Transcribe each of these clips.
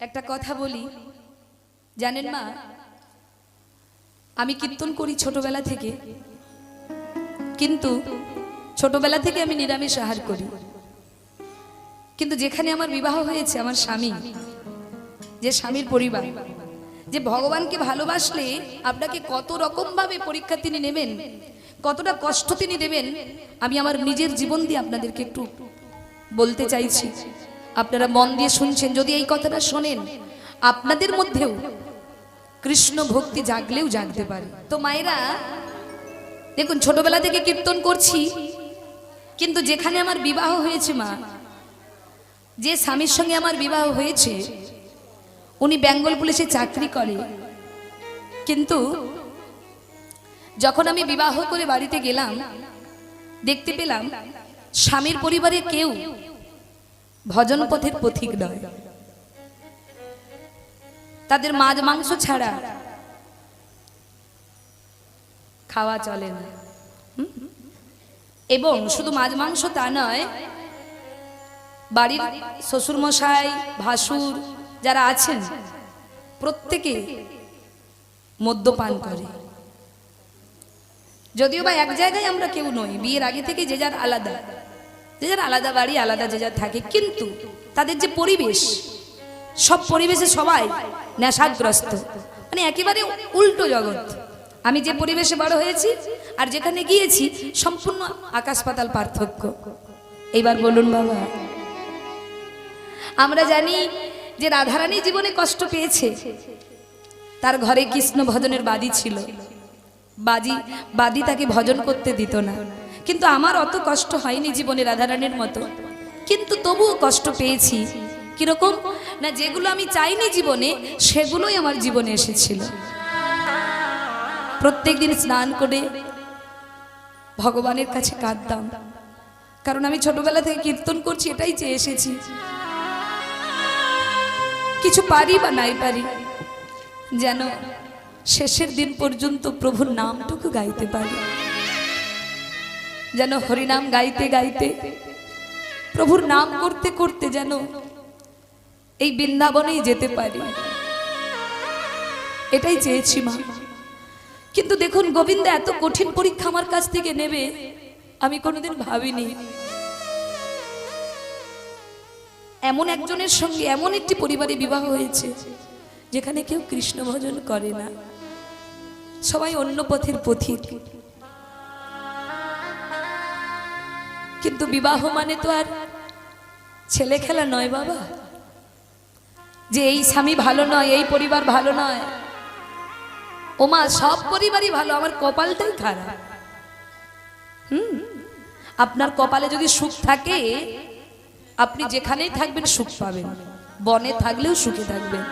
একটা কথা বলি, জানেন মা, আমি কীর্তন করি ছোটবেলা থেকে, কিন্তু ছোটবেলা থেকে আমি নিরামিষ আহার করি। কিন্তু যেখানে আমার বিবাহ হয়েছে, আমার স্বামী, যে স্বামীর পরিবার, যে ভগবানকে ভালোবাসলে আপনাকে কত রকম ভাবে পরীক্ষা তিনি নেবেন, কতটা কষ্ট তিনি দেবেন, আমি আমার নিজের জীবন দিয়ে আপনাদেরকে একটু বলতে চাইছি। আপনারা মন দিয়ে শুনছেন, যদি এই কথাটা শোনেন আপনাদের মধ্যেও কৃষ্ণ ভক্তি জাগলেও জাগতে পারে। তো মায়েরা দেখুন, ছোটবেলা থেকে কীর্তন করছি, কিন্তু যেখানে আমার বিবাহ হয়েছে মা, যে স্বামীর সঙ্গে আমার বিবাহ হয়েছে, উনি বেঙ্গল পুলিশে চাকরি করে। কিন্তু যখন আমি বিবাহ করে বাড়িতে গেলাম, দেখতে পেলাম স্বামীর পরিবারে কেউ ভজন পথের পথিক নয়। তাদের মাছ মাংস ছাড়া খাওয়া চলে না। এবং শুধু মাছ মাংস তা নয়, বাড়ির শ্বশুর মশাই, ভাসুর যারা আছেন, প্রত্যেকে মদ্যপান করে। যদিও বা এক জায়গায় আমরা কেউ নই, বিয়ের আগে থেকে যে যার আলাদা, যে যার আলাদা বাড়ি, আলাদা যে যার থাকে, কিন্তু তাদের যে পরিবেশ, সব পরিবেশে সবাই নেশাগ্রস্ত, মানে একেবারে উল্টো জগৎ। আমি যে পরিবেশে বড় হয়েছি আর যেখানে গিয়েছি, সম্পূর্ণ আকাশ পাতাল পার্থক্য। এইবার বলুন বাবা, আমরা জানি যে রাধারানী জীবনে কষ্ট পেয়েছে, তার ঘরে কৃষ্ণ ভজনের বাদী ছিল, বাদী তাকে ভজন করতে দিত না। কিন্তু আমার অত কষ্ট হয়নি জীবনে রাধারানীর মতো, কিন্তু তবুও কষ্ট পেয়েছি। কিরকম না, যেগুলো আমি চাইনি জীবনে, সেগুলোই আমার জীবনে এসেছিল। প্রত্যেক দিন স্নান করে ভগবানের কাছে কাঁদতাম, কারণ আমি ছোটবেলা থেকে কীর্তন করছি, এটাই চেয়ে এসেছি। কিছু পারি বা নাই পারি, যেন শেষের দিন পর্যন্ত প্রভুর নামটুকু গাইতে পারি, যেন হরিনাম গাইতে গাইতে, প্রভুর নাম করতে করতে যেন এই বৃন্দাবনেই যেতে পারি, এটাই চেয়েছি মা। কিন্তু দেখুন, গোবিন্দ এত কঠিন পরীক্ষা আমার কাছ থেকে নেবে আমি কোনোদিন ভাবিনি। এমন একজনের সঙ্গে, এমন একটি পরিবারে বিবাহ হয়েছে যেখানে কেউ কৃষ্ণ ভজন করে না, সবাই অন্য পথের পথিক। কিন্তু বিবাহ মানে তো আর ছেলে খেলা নয় বাবা, যে এই স্বামী ভালো নয়, এই পরিবার ভালো নয়। ওমা, সব পরিবারই ভালো, আমার কপালটাই খারাপ। আপনার কপালে যদি সুখ থাকে, আপনি যেখানেই থাকবেন সুখ পাবেন, বনে থাকলেও সুখে থাকবেন।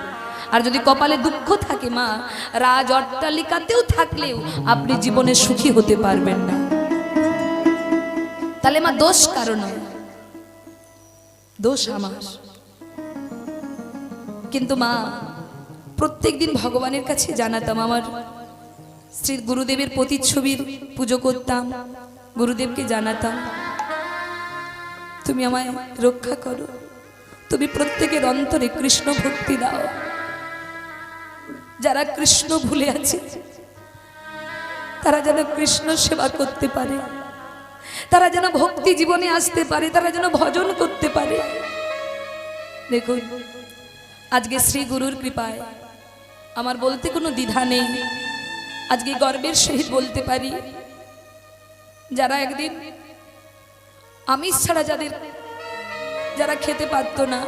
আর যদি কপালে দুঃখ থাকে মা, রাজ অট্টালিকাতেও থাকলেও আপনি জীবনে সুখী হতে পারবেন না। তাহলে মা, দোষ কারণ নয়, দোষ আমার। কিন্তু মা, প্রত্যেক দিন ভগবানের কাছে জানাতাম, আমার শ্রী গুরুদেবের প্রতিচ্ছবির পুজো করতাম, গুরুদেবকে জানাতাম, তুমি আমায় রক্ষা করো, তুমি প্রত্যেকের অন্তরে কৃষ্ণ ভক্তি দাও। যারা কৃষ্ণ ভুলে আছে, তারা যেন কৃষ্ণ সেবা করতে পারে, তারা যেন ভক্তি জীবনে আসতে পারে, তারা যেন ভজন করতে পারে। দেখুন, আজকে শ্রী গুরুর কৃপায় আমার বলতে কোনো দ্বিধা নেই, আজকে গর্বের সহিত বলতে পারি, যারা একদিন আমিষ ছাড়া, যারা খেতে পারত না,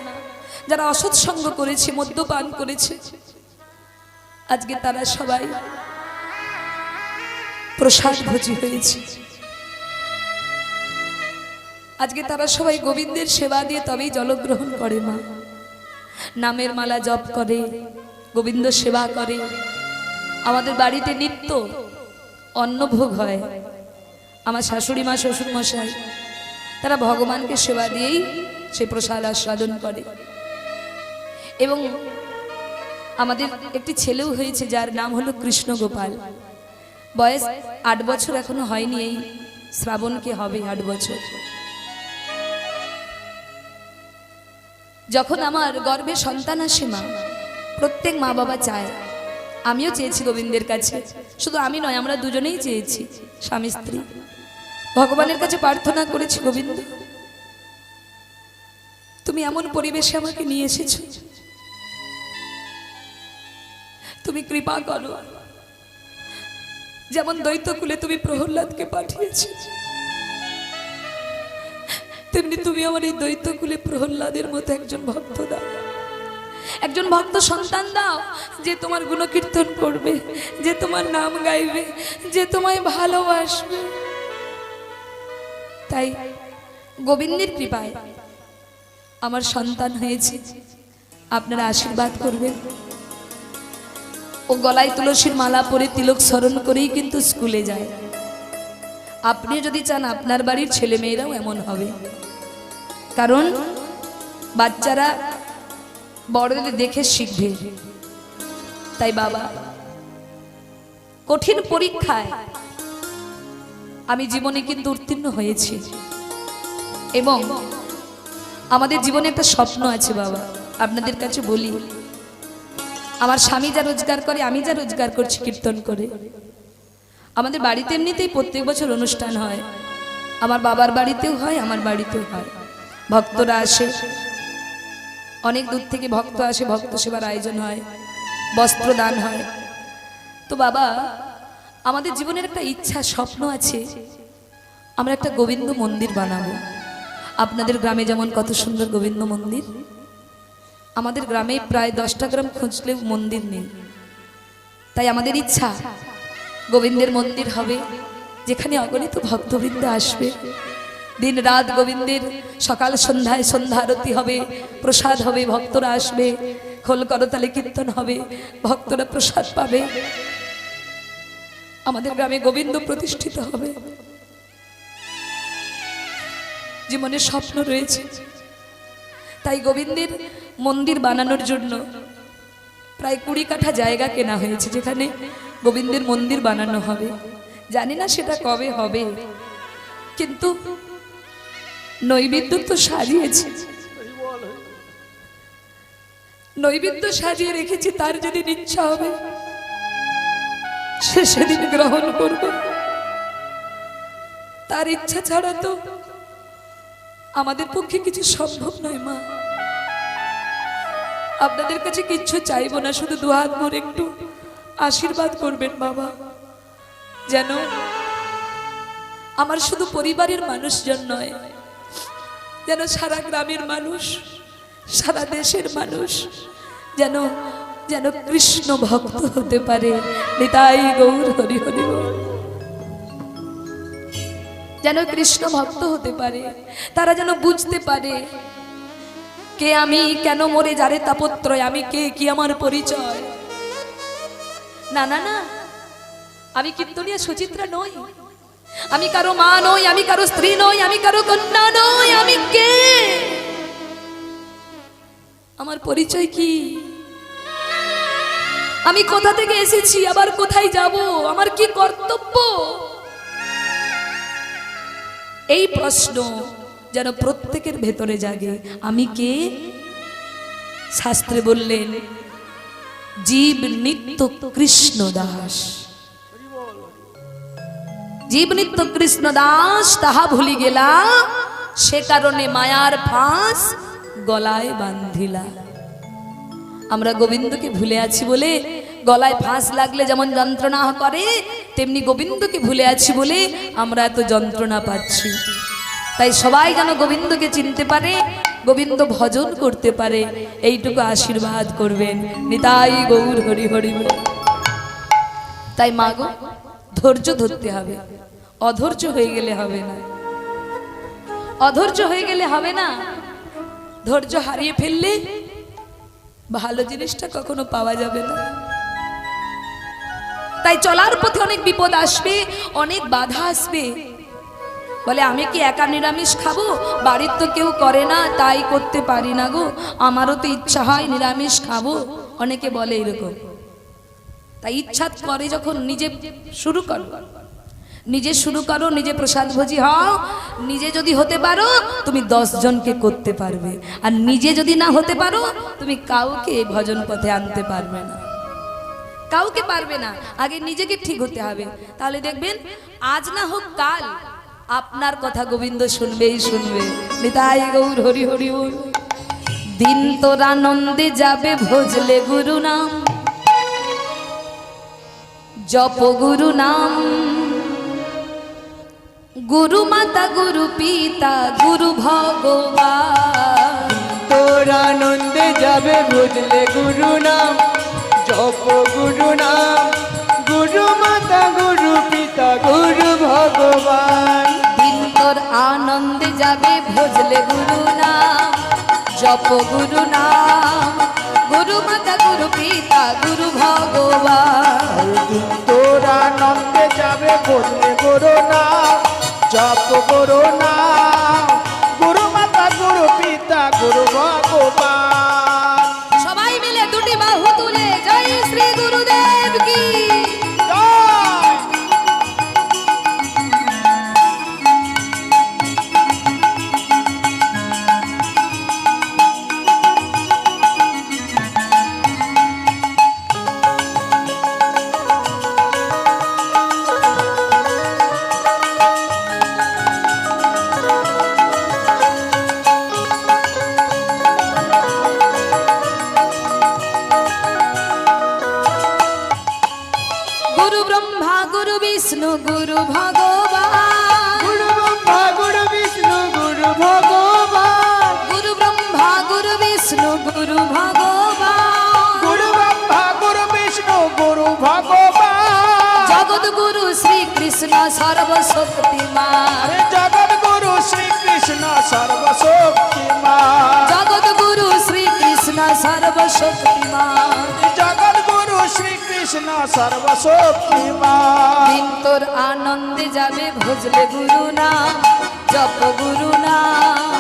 যারা অসৎসঙ্গ করেছে, মদ্যপান করেছে, আজকে তারা সবাই প্রসাদ ভোজী হয়েছে। আজকে তারা সবাই গোবিন্দের সেবা দিয়ে তবেই জলগ্রহণ করে মা, নামের মালা জপ করে, গোবিন্দ সেবা করে। আমাদের বাড়িতে নিত্য অন্নভোগ হয়, আমার শাশুড়ি মা, শ্বশুর মশাই, তারা ভগবানকে সেবা দিয়েই সে প্রসাদ আস্বাদন করে। এবং আমাদের একটি ছেলেও হয়েছে, যার নাম হলো কৃষ্ণ গোপাল। বয়স 8 বছর এখনো হয়নি, এই শ্রাবণকে হবে 8 বছর। যখন আমার গর্ভে সন্তান আসে মা, প্রত্যেক মা বাবা চায়, আমিও চেয়েছি গোবিন্দের কাছে, শুধু আমি নয় আমরা দুজনেই চেয়েছি, স্বামী স্ত্রী ভগবানের কাছে প্রার্থনা করেছি, গোবিন্দ তুমি এমন পরিবেশে আমাকে নিয়ে এসেছো, তুমি কৃপা করো, যেমন দৈত্যকুলে তুমি প্রহ্লাদকে পাঠিয়েছো, তেমনি তুমি আমার এই দৈত্যকুলে প্রহ্লাদের মতো একজন ভক্ত দাও, একজন ভক্ত সন্তান দাও, যে তোমার গুণকীর্তন করবে, যে তোমার নাম গাইবে, যে তোমায় ভালোবাসবে। তাই গোবিন্দের কৃপায় আমার সন্তান হয়েছে, আপনারা আশীর্বাদ করবেন। ও গলায় তুলসীর মালা পরে তিলক স্মরণ করেই কিন্তু স্কুলে যায়। আপনি যদি চান আপনার বাড়ির ছেলে মেয়েরাও এমন হবে, কারণ বাচ্চারা বড়দের দেখে শিখবে। তাই বাবা, কঠিন পরীক্ষায় আমি জীবনে কিন্তু উত্তীর্ণ হয়েছি, এবং আমাদের জীবনে একটা স্বপ্ন আছে বাবা, আপনাদের কাছে বলি, আমার স্বামী যা রোজগার করে, আমি যা রোজগার করছি কীর্তন করে, আমাদের বাড়িতে এমনিতেই প্রত্যেক বছর অনুষ্ঠান হয়, আমার বাবার বাড়িতেও হয়, আমার বাড়িতেও হয়, ভক্তরা আসে, অনেক দূর থেকে ভক্ত আসে, ভক্ত সেবার আয়োজন হয়, বস্ত্র দান হয়। তো বাবা, আমাদের জীবনের একটা ইচ্ছা, স্বপ্ন আছে, আমরা একটা গোবিন্দ মন্দির বানাবো। আপনাদের গ্রামে যেমন কত সুন্দর গোবিন্দ মন্দির, আমাদের গ্রামে প্রায় 10টা গ্রাম খুঁজলেও মন্দির নেই। তাই আমাদের ইচ্ছা গোবিন্দের মন্দির হবে, যেখানে অগণিত ভক্তবৃন্দ আসবে, দিন রাত গোবিন্দের সকাল সন্ধ্যায় সন্ধ্যা আরতি হবে, প্রসাদ হবে, ভক্তরা আসবে, খোল করতালে কীর্তন হবে, ভক্তরা প্রসাদ পাবে, আমাদের গ্রামে গোবিন্দ প্রতিষ্ঠিত হবে। জীবনের স্বপ্ন রয়েছে, তাই গোবিন্দের মন্দির বানানোর জন্য প্রায় 20 কাঠা জায়গা কেনা হয়েছে, যেখানে গোবিন্দের মন্দির বানানো হবে। জানি না সেটা কবে হবে, কিন্তু নৈবেদ্য তো সাজিয়েছি, নৈবেদ্য সাজিয়ে রেখেছি, তার যদি ইচ্ছা হবে সে সেদিন গ্রহণ করবে, তার ইচ্ছা ছাড়া তো আমাদের পক্ষে কিছু সম্ভব নয় মা। আপনাদের কাছে কিচ্ছু চাইবো না, শুধু দুহাত ভরে একটু আশীর্বাদ করবেন বাবা, যেন আমার শুধু পরিবারের মানুষজন নয়, যেন সারা গ্রামের মানুষ, সারা দেশের মানুষ যেন যেন কৃষ্ণ ভক্ত হতে পারে। নিতাই গৌর হরি হরি বল। যেন কৃষ্ণ ভক্ত হতে পারে, তারা যেন বুঝতে পারে কে আমি, কেন মরে যারে তাপত্রয়, আমি কে, কি আমার পরিচয়। না না না, আমি কীর্তনিয়া সুচিত্রা নই, আমি কারো মা নই, আমি কারো স্ত্রী নই, আমি কারো কন্যা নই, আমি কে, আমার পরিচয় কি, আমি কোথা থেকে এসেছি, আবার কোথায় যাব, আমার কি কর্তব্য। এই প্রশ্ন যেন প্রত্যেকের ভেতরে জাগে, আমি কে। শাস্ত্রে বললেন জীব নিত্য কৃষ্ণ দাস, জীব নিত্য কৃষ্ণ দাস, তাহা ভুলি গেলা, সে কারণে মায়ার ফাঁস গলায় বান্ধিলা। আমরা গোবিন্দকে ভুলে আছি বলে গলায় ফাঁস লাগলে যেমন যন্ত্রণা করে, তেমনি গোবিন্দকে ভুলে আছি বলে আমরা এত যন্ত্রণা পাচ্ছি। তাই সবাই যেন গোবিন্দকে চিনতে পারে, গোবিন্দ ভজন করতে পারে, এইটুকু আশীর্বাদ করবেন। নিতাই গৌর হরি হরি বল। তাই মা গো, ধৈর্য ধরতে হবে, অধৈর্য হয়ে গেলে হবে না, অধৈর্য হয়ে গেলে হবে না। ধৈর্য হারিয়ে ফেললে ভালো জিনিসটা কখনো পাওয়া যাবে না। তাই চলার পথে অনেক বিপদ আসবে, অনেক বাধা আসবে। বলে আমি কি একা নিরামিষ খাবো, বাড়ির তো কেউ করে না, তাই করতে পারি না গো, আমারও তো ইচ্ছা হয় নিরামিষ খাবো, অনেকে বলে এরকম। তাই ইচ্ছা করে যখন নিজে শুরু করো, নিজে শুরু করো, নিজে প্রসাদ ভোজি হও। নিজে যদি হতে পারো তুমি 10 জনকে করতে পারবে, আর নিজে যদি না হতে পারো তুমি কাউকে ভজন পথে আনতে পারবে না, কাউকে পারবে না। আগে নিজেকে ঠিক হতে হবে, তাহলে দেখবেন আজ না হোক কাল আপনার কথা গোবিন্দ শুনবেই শুনবে। নিতাই গৌর হরি হরি বল। দিন তোর আনন্দে যাবে ভজলে গুরু নাম, জপ গুরু নাম। গুরু মাতা গুরু পিতা গুরু ভগবান, তোর আনন্দে যাবে ভজলে গুরু নাম, জপ গুরু নাম। গুরু মাতা গুরু পিতা গুরু ভগবান। দিন তোর আনন্দে যাবে ভজলে গুরু নাম, জপ গুরু নাম। গুরু মাতা গুরু পিতা গুরু ভগবান। দিন তোর আনন্দে যাবে ভজলে গুরু নাম, জপ গুরু নাম। গুরু মাতা গুরু পিতা গুরু ভগবান। সবাই মিলে দুটি বাহু তুলে জয় শ্রী গুরুদেব কি। জয়। গুরু ব্রহ্মা গুরু বিষ্ণু গুরু ভগবান। গুরু ব্রহ্মা গুরু বিষ্ণু গুরু ভগবান। গুরু ব্রহ্মা গুরু বিষ্ণু গুরু ভগবান। গুরু ব্রহ্মা গুরু বিষ্ণু গুরু ভগবান। জগৎ গুরু শ্রীকৃষ্ণ সর্বশক্তিমান। জগৎ গুরু শ্রীকৃষ্ণ সর্বশক্তিমান। জগৎ গুরু শ্রীকৃষ্ণ সর্বশক্তিমান। জগৎ গুরু শ্রীকৃষ্ণ সর্বশক্তিমান। দিন তোর আনন্দে যাবে ভজলে গুরু নাম, জপ গুরু নাম।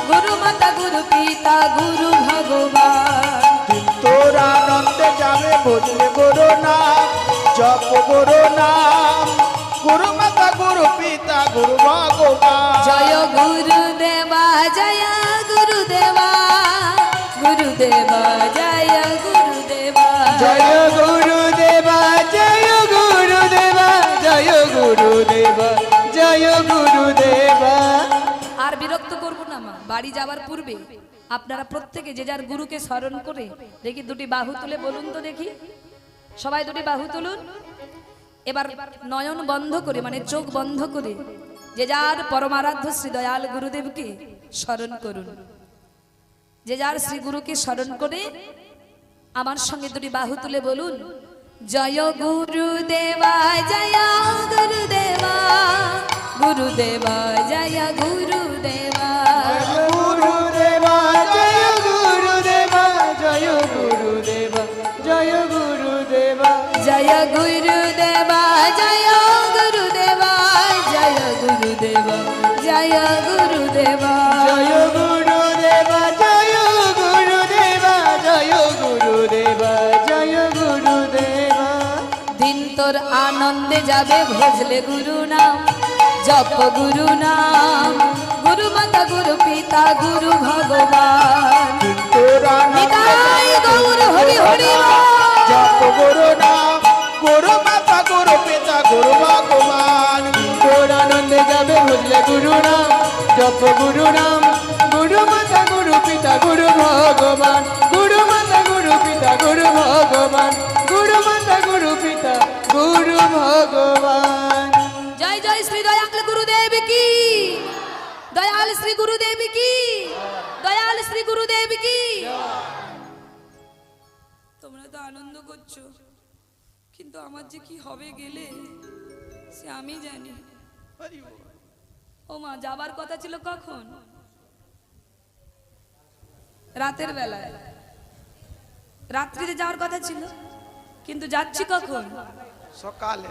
গুরু মাতা গুরু পিতা গুরু ভগবান। দিন তোর আনন্দে যাবে ভজলে গুরু নাম, জপ গুরু নাম। গুরু মাতা গুরু পিতা গুরু ভগবান। জয় গুরুদেবা জয় গুরুদেবা, গুরুদেবা জয় গুরুদেবা। জয় গুরুদেবা জয় গুরুদেবা, জয় গুরুদেবা জয় গুরুদেবা। আর বিরক্ত করব না মা, বাড়ি যাবার পূর্বে আপনারা প্রত্যেকে যে যার গুরুকে স্মরণ করে দেখি দুটি বাহু তুলে বলুন তো দেখি, সবাই দুটি বাহু তুলুন। এবার নয়ন বন্ধ করে মানে চোখ বন্ধ করে যে যার পরমারাধ্য শ্রী দয়াল গুরুদেবকে স্মরণ করুন। যে যার শ্রী গুরুকে স্মরণ করে আমার সঙ্গে দুটি বাহু তুলে বলুন, জয় গুরুদেবা জয় গুরুদেবা, গুরুদেবা জয় গুরুদেবা। গুরুদেবা জয় গুরুদেবা, জয় গুরুদেবা জয় গুরুদেবা। জয় গুরুদেবা জয় গুরুদেবা, জয় গুরুদেবা জয় গুরুদেবা। জয় গুরুদেবা জয় গুরুদেবা, জয় গুরুদেবা জয় গুরুদেবা। দিন তোর আনন্দে যাবে ভজলে গুরু নাম, জপ গুরু নাম। গুরু মাতা গুরু পিতা গুরু ভগবান। তোর আনন্দে নিতাই গৌর হরি হরি বল। জপ গুরু নাম, গুরু মাতা গুরু পিতা গুরু ভগবান। তোর আনন্দে যাবে ভজলে গুরু নাম, জপ গুরু নাম। গুরু মাতা গুরু পিতা গুরু ভগবান। গুরু মাতা গুরু পিতা গুরু ভগবান। গুরু মাতা গুরু পিতা গুরু ভগবান। জয় জয় শ্রী দয়াল গুরুদেব কি, দয়াল শ্রী গুরুদেব কি, দয়াল শ্রী গুরুদেব কি। তোমরা তো আনন্দ করছো, কিন্তু আমার যে কি হবে গেলে সে আমি জানি। ও মা, যাবার কথা ছিল কখন? রাতের বেলায়, রাত্রিতে যাওয়ার কথা ছিল, কিন্তু যাচ্ছি কখন? সকালে।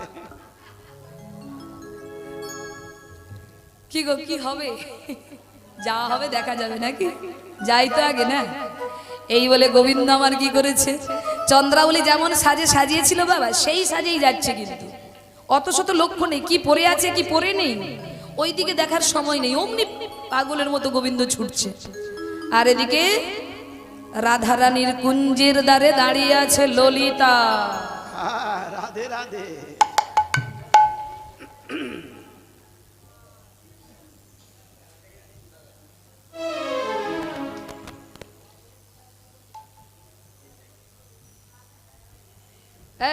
কি গো, কি হবে? যা হবে দেখা যাবে নাকি, যাই তো আগে না। এই বলে গোবিন্দ আমার কি করেছে, চন্দ্রাবলী যেমন সাজে সাজিয়েছিল বাবা সেই সাজেই যাচ্ছে, কিন্তু অত শত লক্ষ্য নেই, কি পড়ে আছে কি পড়ে নেই ওইদিকে দেখার সময় নেই, অমনি পাগলের মতো গোবিন্দ ছুটছে। আর এদিকে রাধারানীর কুঞ্জের দ্বারে দাঁড়িয়ে আছে ললিতা। রাধে রাধে।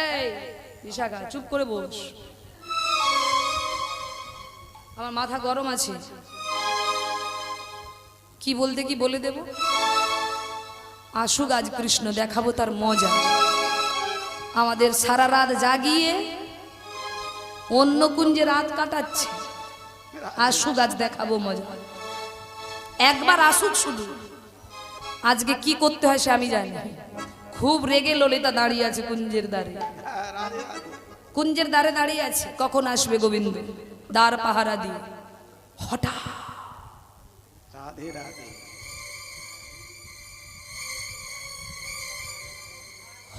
এই বিশাখা চুপ করে বস, আমার মাথা গরম আছে, কি বলতে কি বলে দেব। আসুক আজ কৃষ্ণ, দেখাবো তার মজা। আমাদের সারা রাত জাগিয়ে অন্য কুঞ্জে রাত কাটাচ্ছে, আসুক আজ দেখাবো মজা। একবার আসুক শুধু, আজকে কি করতে হয় সে আমি জানি। খুব রেগে ললিতা দাঁড়িয়ে আছে কুঞ্জের দ্বারে, কুঞ্জের দ্বারে দাঁড়িয়ে আছে, কখন আসবে গোবিন্দ দ্বার পাহারা দিয়ে। হঠাৎ রাধে রাধে।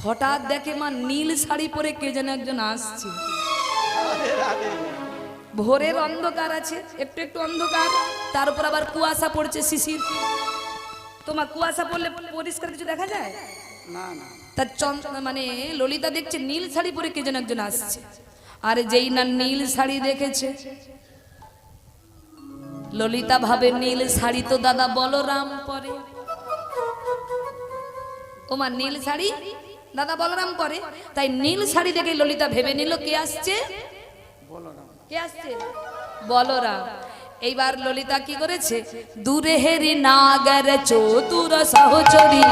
হঠাৎ দেখে মা নীল শাড়ি পরে কে যেন একজন আসছে। ভোরের অন্ধকার আছে, একটু একটু অন্ধকার, তার উপর আবার কুয়াশা পড়ছে, শিশির। তোমার কুয়াশা পড়লে পরিষ্কার কিছু দেখা যায় না না। তার মানে ললিতা দেখছে নীল শাড়ি পরে কে যেন একজন আসছে। আর যেই না নীল শাড়ি দেখেছে, ললিতা ভাবে নীল শাড়ি তো দাদা বলরাম পরে। ওমা নীল শাড়ি দাদা বলরাম পরে, তাই নীল শাড়ি দেখে ললিতা ভেবে নিল কে আসছে, কে আসছে, বলরাম। এইবার ললিতা কি করেছে, দূরে হেরি নাগর চতুর সহচরী,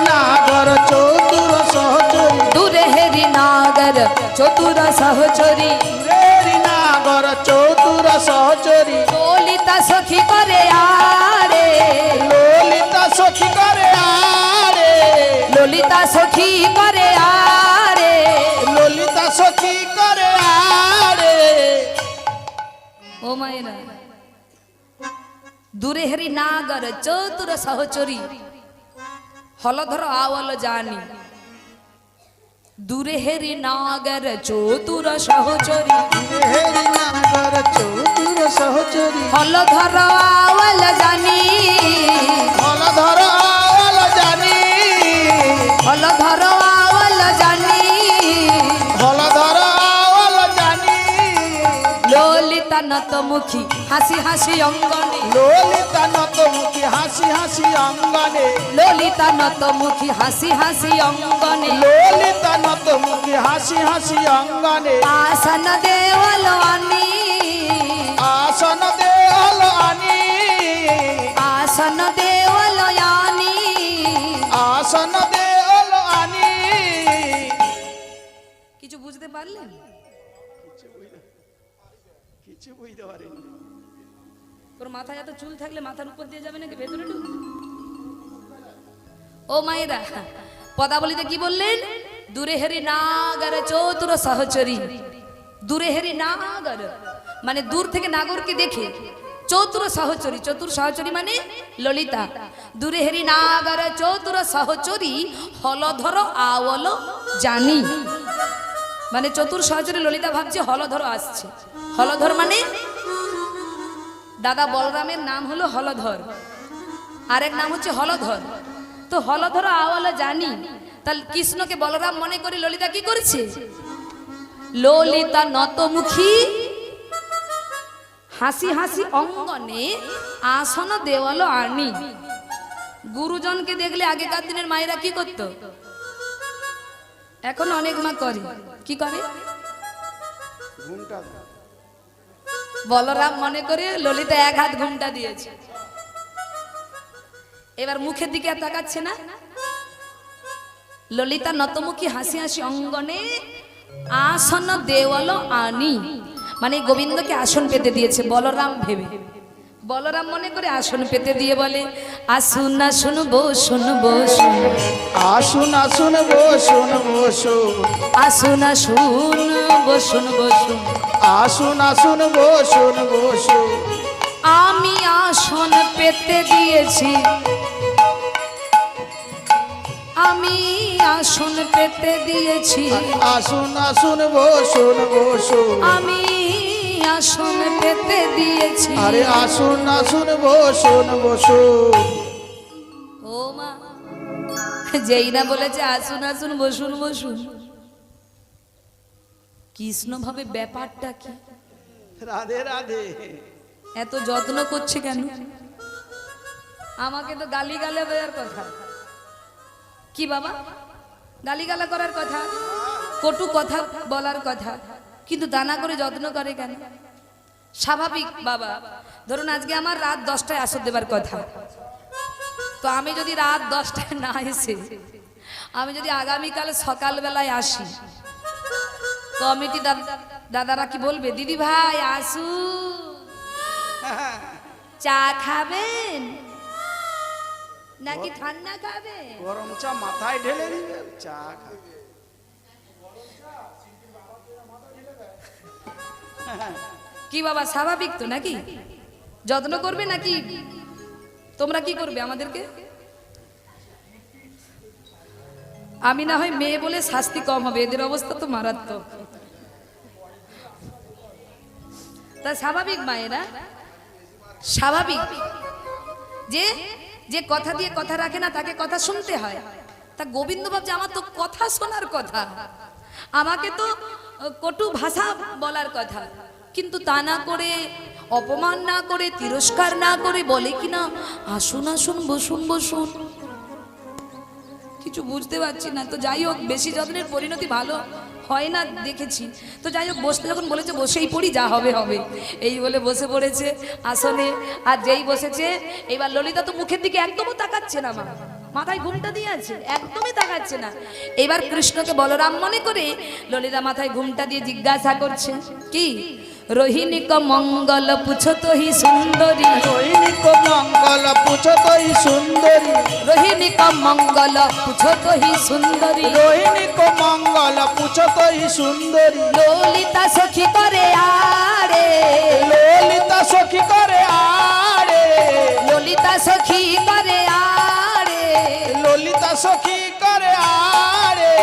নাগর চতুর সহচরী, দূরে হেরি নাগর চতুর সহচরী, নাগর চতুর সহচরী, ললিতা সখী করে আরে, ললিতা সখী করে আরে, ললিতা সখী করে আরে, ললিতা সখী করে আরে। ও মায়েরা, দূরে হেরি নাগর চতুর সহচরী, হলধর আওয়াল জানি, দূরে হেরি নাগর চতুর সহচরী, হেরি নাগর চতুর সহচরী, হলধর আওয়াল জানি, হলধর আওয়াল জানি, হলধর আওয়াল জানি, হলধর আওয়াল জানি, ললিতা নতমুখী হাসি হাসি অঙ্গনে, ললিতা নতমুখী হাসি হাসি অঙ্গনে, ললিতা নতমুখী হাসি হাসি অঙ্গনে, ললিতা নতমুখী হাসি হাসি অঙ্গনে, আসন দেওয়াল আনি, আসন দেওয়াল আনি, আসন দেওয়াল আনি, আসন দেওয়াল আনি। কিছু বুঝতে পারলেন? কিছু বুঝতে পারিনি। তোর মাথায় এত চুল থাকলে মাথার উপর দিয়ে যাবে নাকি ভেতরে ঢুক? ও মায়েরা, পদাবলিতে কি বললেন, দূরে হেরি নাগর চতুর সহচরী, দূরে হেরি নাগর মানে দূর থেকে নাগরকে দেখে, চতুর সহচরী, চতুর সহচরী মানে ললিতা, দূরে হেরি নাগর চতুর সহচরী, হলধর আওয়াল জানি, মানে চতুর সহচরী ললিতা ভাবছে হলধর আসছে। হলধর মানে দাদা বলরামের নাম হলো হলধর, আরেক নাম হচ্ছে হলধর। তো হলধর আওয়াল জানি, তাহলে কৃষ্ণকে বলরাম মনে করে ললিতা কি করেছে, ললিতা নতমুখী হাসি হাসি অঙ্গনে আসন দেওয়াল আনি। গুরুজনকে দেখলে আগেকার দিনের মায়েরা কি করত, এখন অনেক মা করে, কি করে, ঘুমটা বলরাম মনে করে ললিতা এক হাত ঘুমটা দিয়েছে। এবার মুখের দিকে আর তাকাচ্ছে না, ললিতা নতমুখী হাসি হাসি অঙ্গনে আসন দেওয়াল আনি, মানে গোবিন্দকে আসন পেতে দিয়েছে বলরাম ভেবে। বলরাম মনে করে আসন পেতে দিয়ে বলে, আসুন আসুন বসুন বসুন, আসুন আসুন বসুন বসুন, আসুন আসুন বসুন বসুন, আসুন আসুন বসুন বসুন, আমি আসন পেতে দিয়েছি, আমি আসন পেতে দিয়েছি, আসুন আসুন বসুন বসুন, আমি আসন পেতে দিয়েছি। আরে আসুন আসুন বসুন বসুন। ও মা, যেই না বলেছে আসুন আসুন বসুন বসুন, কৃষ্ণ ভাবে ব্যাপারটা কি? রাধে রাধে। এত যত্ন করছে কেন? আমাকে তো গালি গালে দেওয়ার কথা, কি বাবা গালিগালা করার কথা, কটু কথা বলার কথা, কিন্তু দানা করে যত্ন করে কেন? স্বাভাবিক বাবা, ধরুন আজকে আমার রাত 10টায় আসর দেবার কথা, তো আমি যদি রাত 10টায় না এসে আমি যদি আগামীকাল সকালবেলায় আসি, কমিটি দাদারা কি বলবে? দিদি ভাই আসু, চা খাবেন নাকি ঠান্ডা খাবেন? গরম চা মাথায় ঢেলে দিবে, চা খাবে। কি বাবা স্বাভাবিক তো নাকি? যত্ন করবে নাকি তোমরা কি করবে আমাদেরকে? আমি না হয় মেয়ে বলে শাস্তি কম হবে, এদের অবস্থা তো মারাত্মক। তা স্বাভাবিক মায়েরা, স্বাভাবিক যে যে কথা দিয়ে কথা রাখে না তাকে কথা শুনতে হয়। তা গোবিন্দ ভাবছে আমার তো কথা শোনার কথা, আমাকে তো কটু ভাষা বলার কথা, কিন্তু তা না করে, অপমান না করে, তিরস্কার না করে বলে কিনা আসুন আসুন বসুন বসুন। কিছু বুঝতে পারছি না। তো যাই হোক, বেশি যত্নের পরিণতি ভালো হয় না দেখেছি। তো যাই হোক, বসতে যখন বলেছে বসেই পড়ি, যা হবে হবে, এই বলে বসে পড়েছে আসনে। আর যেই বসেছে, এবার ললিতা তো মুখের দিকে একদমই তাকাচ্ছে না, মা মাথায় ঘুমটা দিয়ে আছে, একদমই তাকাচ্ছে না। এবার কৃষ্ণকে বলরাম মনে করে ললিতা মাথায় ঘুমটা দিয়ে জিজ্ঞাসা করছে, কি রোহিণী ক মঙ্গল পুছো তো হি সুন্দরী, রোহিণী কো মঙ্গল পুছো তো হি সুন্দরী, রোহিণী ক মঙ্গল পুছো তো হি সুন্দরী, রোহিণী কো মঙ্গল পুছো তো হি সুন্দরী, ললিতা সখী করে আরে, ললিতা সখী করে আরে, ললিতা সখী করে আরে, ললিতা সখী করে আরে।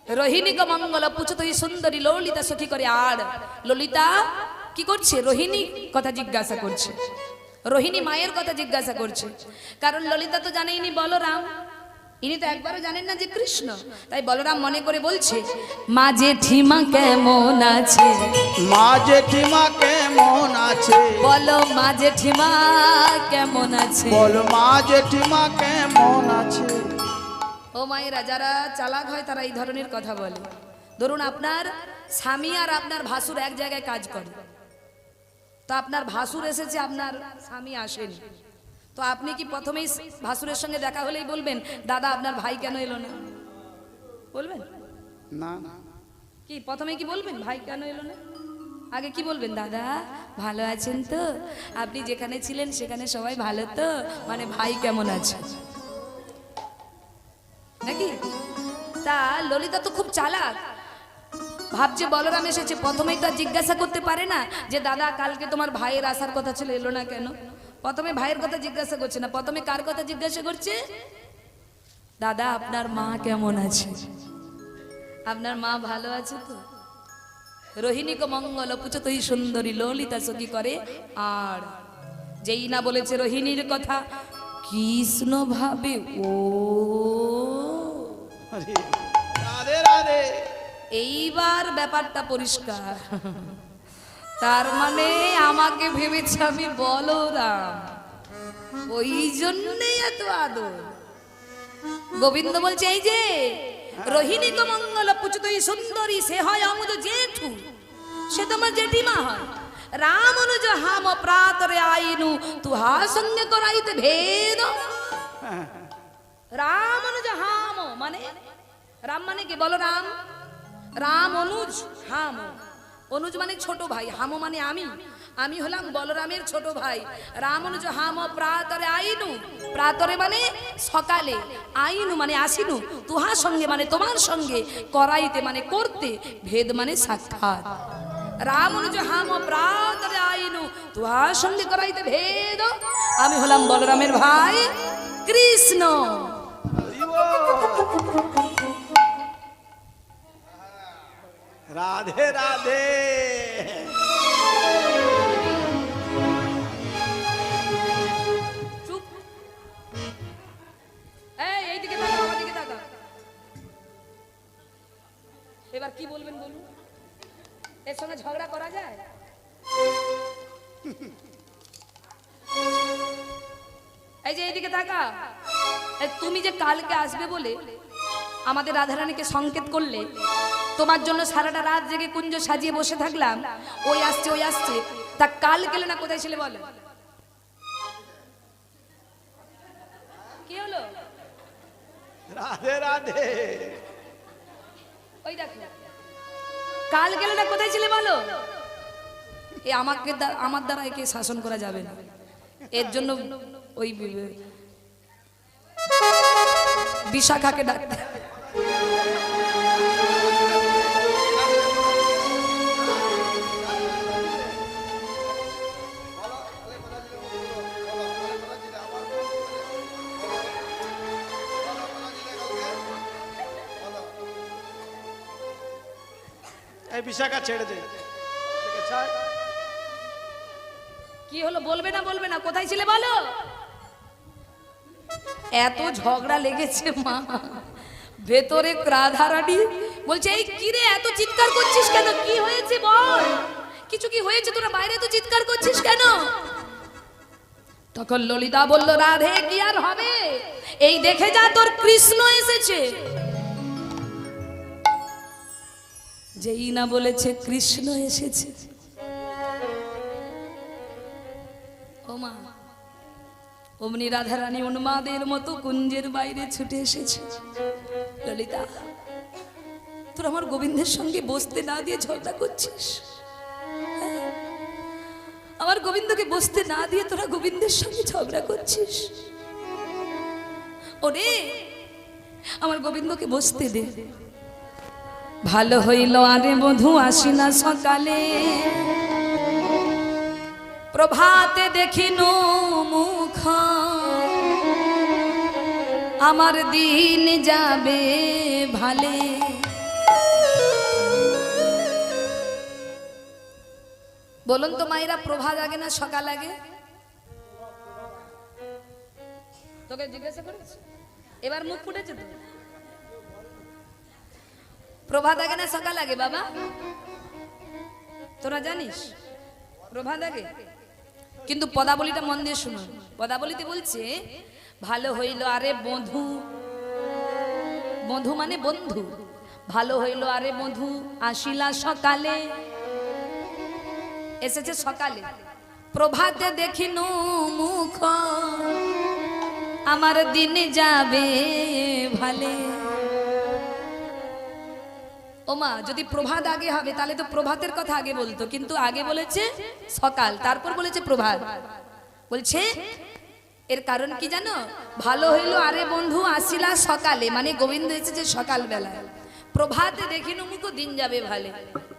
রোহিণী ক মঙ্গল পুছো তো হি সুন্দরী, ললিতা সখী করে আর। ললিতা কি করছে? রোহিণী কথা জিজ্ঞাসা করছে, রোহিণী মায়ের কথা জিজ্ঞাসা করছে। কারণ ললিতা তো জানেনি বলরাম, ইনি তো একবারও জানেন না যে কৃষ্ণ। তাই বলরাম মনে করে বলছে, মা জেঠিমা কেমন আছে, মা জেঠিমা কেমন আছে, বলো মা জেঠিমা কেমন আছে, বলো মা জেঠিমা কেমন আছে। ও মায়েরা, যারা চালাক হয় তারা এই ধরনের কথা বলে। ধরুন আপনার স্বামী আর আপনার ভাসুর এক জায়গায় কাজ করে, তো আপনার ভাসুর এসেছে, আপনার স্বামী আসেনি, তো আপনি কি প্রথমেই ভাসুরের সঙ্গে দেখা হলেই বলবেন দাদা আপনার ভাই কেন এলো না? বলবেন না না, কি প্রথমে কি বলবেন ভাই কেন এলো না? আগে কি বলবেন? দাদা ভালো আছেন তো, আপনি যেখানে ছিলেন সেখানে সবাই ভালো তো, মানে ভাই কেমন আছে নাকি? তা ললিতা তো খুব চালাক, ভাবছে বলরাম এসেছে, প্রথমেই তো আর জিজ্ঞাসা করতে পারে না যে দাদা কালকে তোমার ভাইয়ের আসার কথা ছিল, এলো না কেন? প্রথমে ভাইয়ের কথা জিজ্ঞাসা করছে না, প্রথমে কার কথা জিজ্ঞাসা করছে? দাদা আপনার মা কেমন আছে, আপনার মা ভালো আছে তো? রোহিণী কো মঙ্গল পুছো তো হি সুন্দরী, ললিতা সখী করে আর। যেই না বলেছে রোহিণীর কথা, কৃষ্ণ ভাবে ও রাধে রাধে। এইবার ব্যাপারটা পরিষ্কার। তার মানে আমাকে ভেবেছে আমি বলরাম, ওই জন্যই এত আদর। গোবিন্দ বলছে, এই যে রোহিণী কো মঙ্গল পুছো তো হি সুন্দরী, সে হয় অমুজ জেঠু, সে তোমার জেঠিমা হয়। রাম অনুজ হাম প্রাতরে আইনু, তুহা সঙ্গে করাইতে ভেদ। রাম অনুজ হাম মানে, রাম মানে কি? বলো রাম, রাম অনুজ হাম, অনুজ মানে ছোট ভাই, হাম মানে আমি, আমি হলাম বলরামের ছোট ভাই। রাম অনুজ হাম প্রাতরে আইনু, প্রাতরে মানে সকালে, আইনু মানে আসিনু, তুহার সঙ্গে মানে তোমার সঙ্গে, করাইতে মানে করতে, ভেদ মানে সাক্ষাৎ। রাম অনুজ হাম প্রাতরে আইনু, তুহার সঙ্গে করাইতে ভেদ। আমি হলাম বলরামের ভাই কৃষ্ণ। রাধে রাধে। চুপ। এইদিকে তাকাও, আমার দিকে তাকাও। এবার কি বলবেন বলুন? এর সঙ্গে ঝগড়া করা যায়? এই যে এইদিকে তাকা। তুমি যে কালকে আসবে বলে আমাদের রাধারানীকে সংকেত করলে, তোমার জন্য সারাটা রাত জেগে কুঞ্জ সাজিয়ে বসে থাকলাম, ওই আসছে ওই আসছে, তা কাল গেলে না কোথায় ছিলে বলো? কি হলো? রাধে রাধে। ওই দেখো, কাল গেলে না কোথায় ছিলে বলো? এ আমাকে আমার দ্বারা একে শাসন করা যাবে না। এর জন্য ওই বিশাখাকে ডাকতে। এই বিশাখা ছেড়ে দে। ছাড়। কি হলো? বলবে না বলবে না? কোথায় ছিলে বলো? এত ঝগড়া লেগেছে মা ভেতরে। রাধারানী বলছে, এই কিরে এত চিৎকার করছিস কেন? কি হয়েছে বল? কিছু কি হয়েছে? তোরা বাইরে তো চিৎকার করছিস কেন? তখন ললিতা বলল, রাধে কি আর হবে, এই দেখে যা তোর কৃষ্ণ এসেছে। যেই না বলেছে কৃষ্ণ এসেছে, ও মা অমনি রাধারানী উন্মাদের মতো কুঞ্জের বাইরে ছুটে এসেছে। ললিতা, তোর আমার গোবিন্দের সঙ্গে বসতে না দিয়ে ঝগড়া করছিস? আমার গোবিন্দকে বসতে না দিয়ে তোরা গোবিন্দের সঙ্গে ঝগড়া করছিস? ওরে, আমার গোবিন্দকে বসতে দে। ভালো হইল আরে বধূ আসি না সকালে, প্রভাতে দেখিনু মুখ, আমার দিন যাবে ভালে। বলুন তো মায়েরা, প্রভাত আগে না সকাল আগে? তোকে জিজ্ঞাসা করেছি, এবার মুখ ফুটেছে তো। প্রভাত আগে না সকাল আগে বাবা? তোরা জানিস প্রভাত আগে? কিন্তু পদাবলীটা মন দিয়ে শুনুন। পদাবলীতে বলছে, ভালো হইল আরে বধূ, বধূ মানে বন্ধু, ভালো হইল আরে বধূ আসিলা সকালে, এসেছে সকালে। প্রভাতে দেখিনু মুখ, আমার দিন যাবে ভালে। ওমা, যদি প্রভাত আগে হবে তাহলে তো প্রভাতের কথা আগে বলতো, কিন্তু আগে বলেছে সকাল, তারপর বলেছে প্রভাত। বলছে এর কারণ কি জানো? ভালো হইলো আরে বন্ধু আসিলা সকালে, মানে গোবিন্দ এসেছে সকাল বেলায়। প্রভাতে দেখিনু মুখ, দিন যাবে ভালে।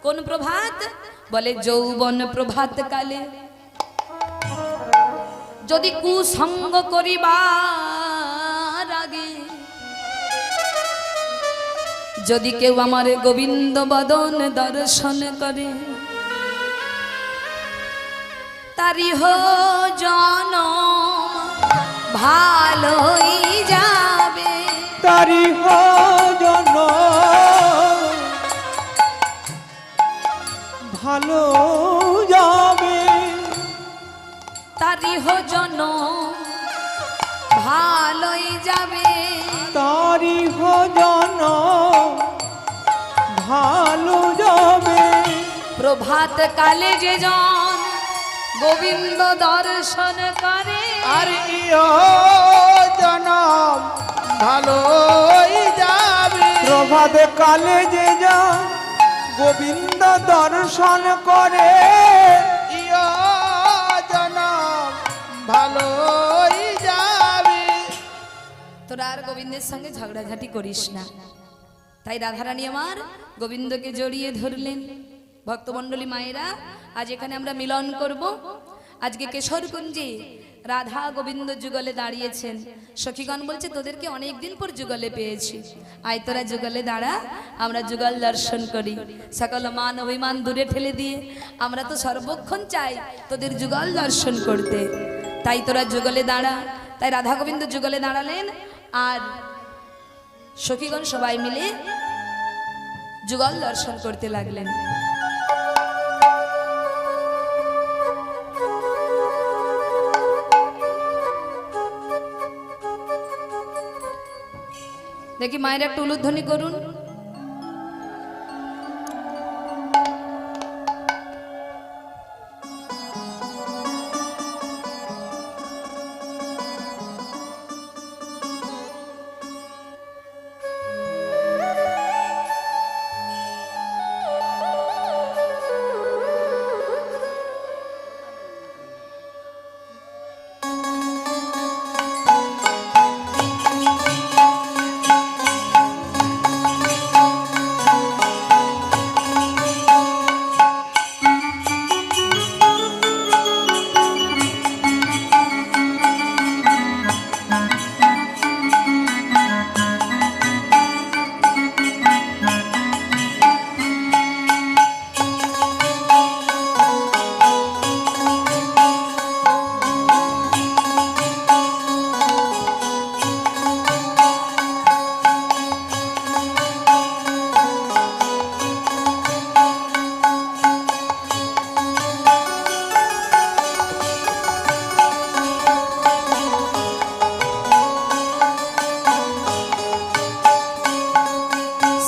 কোন প্রভাত? বলে যৌবন প্রভাত কালে। যদি কুসঙ্গ করিবার আগে, যদি কেউ আমার গোবিন্দ বদন দর্শন করে, তারি হো জন ভালোই যাবে, তারি জন ভালো যাবে, তারি হো জন ভালোই যাবে, তারি জন ভালো যাবে। প্রভাত কালে যে জন গোবিন্দ দর্শন করে, আর ইয় জনম ভালোই যাবে। প্রভাত কালে যে যা গোবিন্দ দর্শন করে, ইয় জনম ভালোই যাবে। তোরা আর গোবিন্দের সঙ্গে ঝগড়াঝাটি করিস না। তাই রাধারানী আমার গোবিন্দকে জড়িয়ে ধরলেন। ভক্তমণ্ডলী মায়েরা, আজ এখানে আমরা মিলন করব। আজকে কেশরকুঞ্জে রাধা গোবিন্দ যুগলে দাঁড়িয়েছেন। সখীগণ বলছে তোদেরকে অনেকদিন পর যুগলে পেয়েছি, আয় তোরা যুগলে দাঁড়া, আমরা যুগল দর্শন করি। সকল মান অভিমান দূরে ঠেলে দিয়ে আমরা তো সর্বক্ষণ চাই তোদের যুগল দর্শন করতে, তাই তোরা যুগলে দাঁড়া। তাই রাধা গোবিন্দ যুগলে দাঁড়ালেন আর সখীগণ সবাই মিলে যুগল দর্শন করতে লাগলেন। দেখি মায়ের একটা উলুধ্বনি করুন।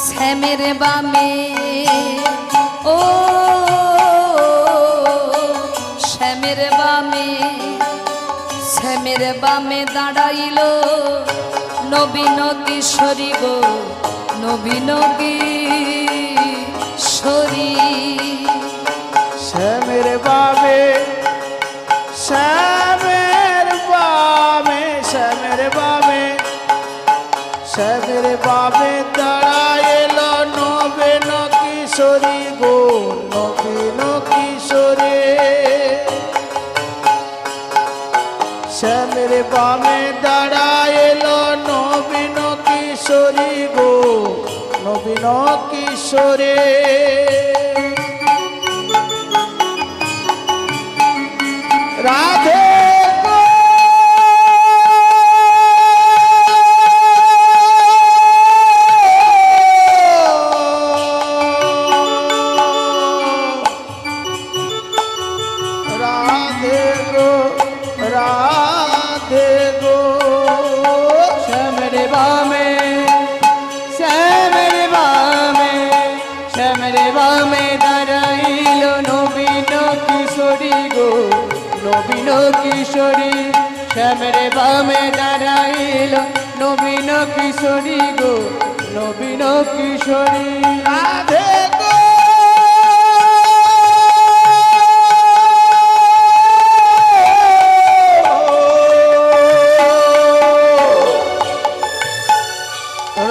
শ্যামের বামে ও শ্যামের বামে, শ্যামের বামে দাঁড়াইল নবীন কিশোরী গো, নবীন কিশোরী। শ্যামের বামে, শ্যামের বামে, শ্যামের বামে, শ্যামের বামে দাঁড়াইল নবীন কিশোরী গো, নবীন কিশোরী। শ্যামের বামে দাঁড়াইল নবীন কিশোরী গো, নবীন কিশোরী। রাধে নবীন কিশোরী, শ্যামের বামে দাঁড়াইল নবীন কিশোরী গো, নবীন কিশোরী। রাধে গো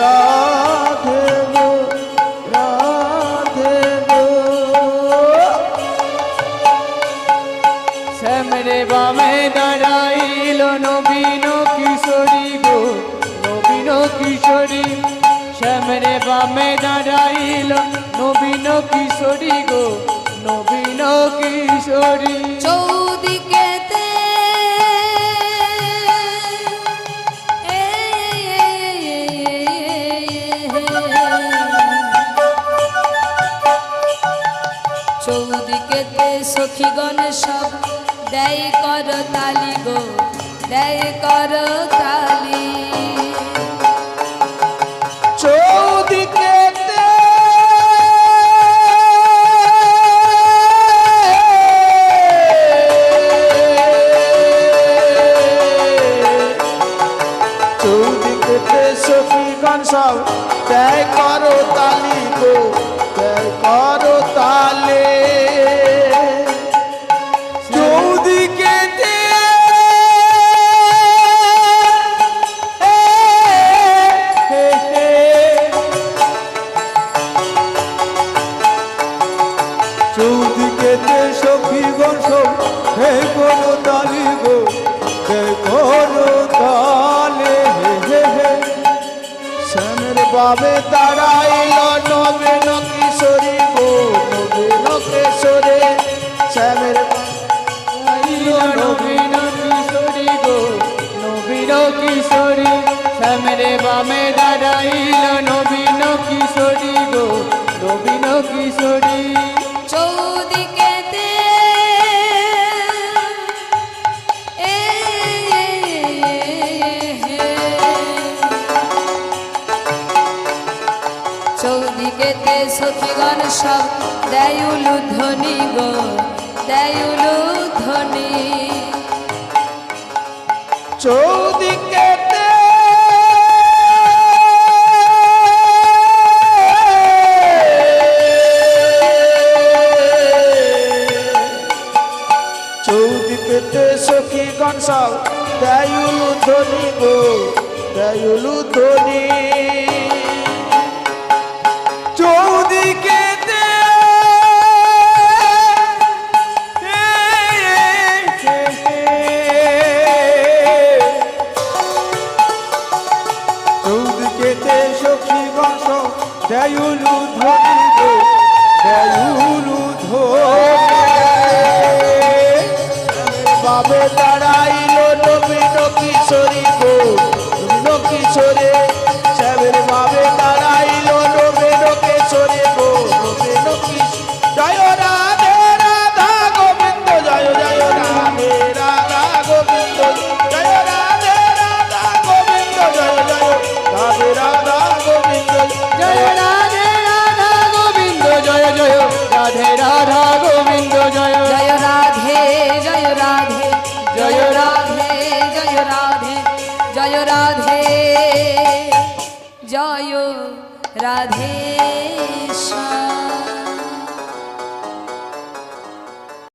রাধে গো, রাধে গো। শ্যামের বামে দাঁড়াইল নবীন কিশোরী গো, নবীন কিশোরী। শ্যামের বামে দাঁড়াইল নবীন কিশোরী গো, নবীন কিশোরী। চৌদিকেতে চৌদিকেতে সখীগণ সব দেয় কর তালি গো, দেয় কর তালি। চৌদিকেতে চৌদিকেতে সখীগণ সব দেয় কর তালি গো, দেয় কর তালি। চৌদিকেতে চৌদিকেতে সখীগণ সব হে করো তালি গো, বাবে দাঁড়াইল নবীন কিশোরী গো নবীন কিশোরে শ্যামের নবীন কিশোরী গো নবীন কিশোরী শ্যামের বামে দাঁড়াইল নবীন কিশোরী গো নবীন কিশোরী চৌদিকেতে চৌদিকেতে সখীগণ সব দেয়ুলু ধ্বনি গো দেয়ুলু ধ্বনি চৌদিকেতে চৌদিকেতে সখীগণ সব দেয়ুলু ধ্বনি গো দেয়ুলু ধ্বনি চৌদিকেতে চৌদিকেতে সখীগণ সব দেয়ুলু ধ্বনি গো দেয়ুলু ধ্বনি বাবে দাঁড়াইল নবীন কিশোরী গো নবীন কিশোরে শ্যামের বাবে দাঁড়াইল নবীন কিশোরী গো নবীন কিশোর জয় রাধে রাধা গোবিন্দ জয় জয় রাধে রাধা গোবিন্দ জয় রাধে রাধা গোবিন্দ জয় জয় রাধে রাধা গোবিন্দ জয় রাধে রাধা গোবিন্দ জয় জয় রাধে রাধা গোবিন্দ জয় জয় রাধে জয় রাধে জয় রাধে জয় রাধে জয় রাধে জয় রাধে